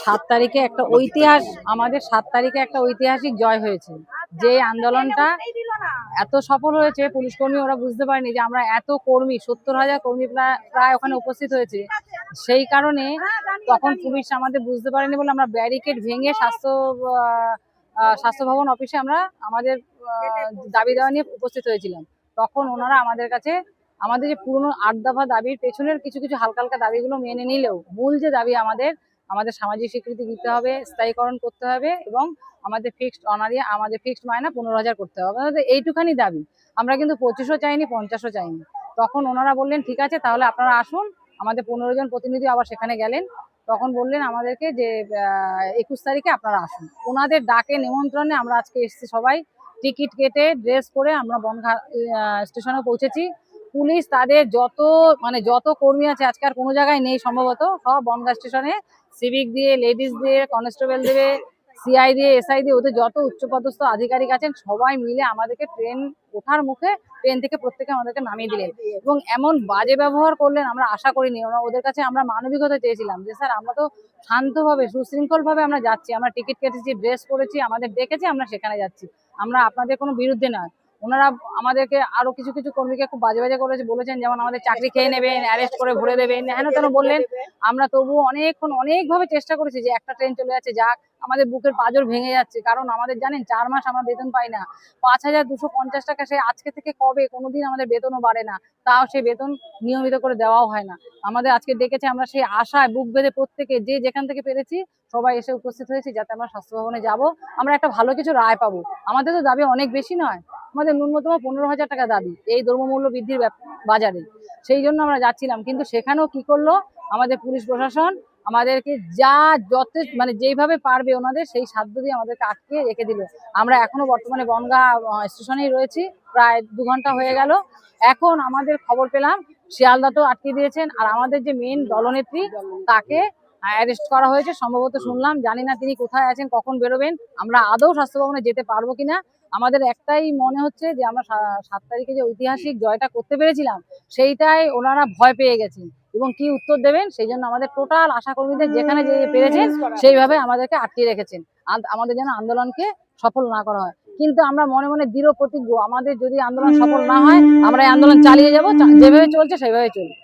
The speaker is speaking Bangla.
7 তারিখে একটা ঐতিহাসিক জয় হয়েছে। যে আন্দোলনটা এত সফল হয়েছে, পুলিশ কর্মী ওরা বুঝতে পারেনি যে আমরা এত কর্মী, 70,000 কর্মী প্রায় ওখানে উপস্থিত হয়েছে। সেই কারণে তখন পুলিশ আমাদের বুঝতে পারেনি বলে আমরা ব্যারিকেড ভেঙে স্বাস্থ্য ভবন অফিসে আমরা আমাদের দাবি দেওয়া নিয়ে উপস্থিত হয়েছিলাম। তখন ওনারা আমাদের কাছে আমাদের যে পুরনো 8 দফা দাবির পেছনের কিছু কিছু হালকা হালকা দাবিগুলো মেনে নিলেও মূল যে দাবি আমাদের সামাজিক স্বীকৃতি দিতে হবে, স্থায়ীকরণ করতে হবে এবং আমাদের ফিক্সড মাইনা 15,000 করতে হবে। আমাদের এইটুখানি দাবি। আমরা কিন্তু 25ও চাইনি, 50ও চাইনি। তখন ওনারা বললেন ঠিক আছে, তাহলে আপনারা আসুন। আমাদের 15 জন প্রতিনিধি আবার সেখানে গেলেন। তখন বললেন আমাদেরকে যে 21 তারিখে আপনারা আসুন। ওনাদের ডাকে নিমন্ত্রণে আমরা আজকে এসেছি সবাই। টিকিট কেটে ড্রেস পরে আমরা বনগাঁ স্টেশনে পৌঁছেছি। পুলিশ তাদের যত কর্মী আছে, আজকে আর কোনো জায়গায় নেই সম্ভবত, সব বনগাঁ স্টেশনে সিভিক দিয়ে, লেডিস দিয়ে, কনস্টেবল দেবে, সিআই দিয়ে, এসআই দিয়ে, ওদের যত উচ্চপদস্থ আধিকারিক আছেন সবাই মিলে আমাদেরকে ট্রেন ওঠার মুখে ট্রেন থেকে প্রত্যেকে আমাদেরকে নামিয়ে দিলেন এবং এমন বাজে ব্যবহার করলেন আমরা আশা করিনি। ওদের কাছে আমরা মানবিকতা চেয়েছিলাম যে স্যার আমরা তো শান্তভাবে সুশৃঙ্খলভাবে আমরা যাচ্ছি, আমরা টিকিট কেটেছি, ড্রেস পরেছি, আমাদের ডেকেছি, আমরা সেখানে যাচ্ছি, আমরা আপনাদের কোনো বিরুদ্ধে নয়। ওনারা আমাদেরকে আরো কিছু কিছু কর্মীকে খুব বাজে বাজে করেছে, বলেছেন যেমন আমাদের চাকরি খেয়ে নেবেন, অ্যারেস্ট করে ভরে দেবেন, হেন তেন বললেন। আমরা তবুও অনেকভাবে চেষ্টা করেছি যে একটা ট্রেন চলে যাচ্ছে যাক। আমাদের বুকের পাঁজর ভেঙে যাচ্ছে, কারণ আমাদের জানেন 4 মাস আমরা বেতন পাই না। 5,250 টাকা সে আজকে থেকে কবে, কোনোদিন আমাদের বেতনও বাড়ে না, তাও সেই বেতন নিয়মিত করে দেওয়াও হয় না। আমাদের আজকে ডেকেছে, আমরা সেই আশায় বুক বেঁধে প্রত্যেকে যে যেখান থেকে পেরেছি সবাই এসে উপস্থিত হয়েছি যাতে আমরা স্বাস্থ্য ভবনে যাবো, আমরা একটা ভালো কিছু রায় পাবো। আমাদের তো দাবি অনেক বেশি নয়, আমাদের ন্যূনতম 15,000 টাকা দাবি এই দ্রব্যমূল্য বৃদ্ধির বাজারে। সেই জন্য আমরা যাচ্ছিলাম, কিন্তু সেখানেও কি করলো আমাদের পুলিশ প্রশাসন, আমাদেরকে যেইভাবে পারবে ওনাদের সেই সাধ্য দিয়ে আমাদেরকে আটকে রেখে দিল। আমরা এখনো বর্তমানে বনগাঁ স্টেশনেই রয়েছি, প্রায় 2 ঘন্টা হয়ে গেল। এখন আমাদের খবর পেলাম শিয়ালদাতেও আটকে দিয়েছেন, আর আমাদের যে মেন দলনেত্রী তাকে অ্যারেস্ট করা হয়েছে সম্ভবত শুনলাম। জানি না তিনি কোথায় আছেন, কখন বেরোবেন, আমরা আদৌ স্বাস্থ্য ভবনে যেতে পারবো কিনা। আমাদের একটাই মনে হচ্ছে যে আমরা 7 তারিখে যে ঐতিহাসিক জয়টা করতে পেরেছিলাম সেইটাই ওনারা ভয় পেয়ে গেছেন এবং কি উত্তর দেবেন সেই জন্য আমাদের টোটাল আশাকর্মীদের যেখানে যে পেরেছেন সেইভাবে আমাদেরকে আটকে রেখেছেন, আমাদের যেন আন্দোলনকে সফল না করা হয়। কিন্তু আমরা মনে মনে দৃঢ় প্রতিজ্ঞ, আমাদের যদি আন্দোলন সফল না হয় আমরা এই আন্দোলন চালিয়ে যাব, যেভাবে চলছে সেইভাবে চলবে।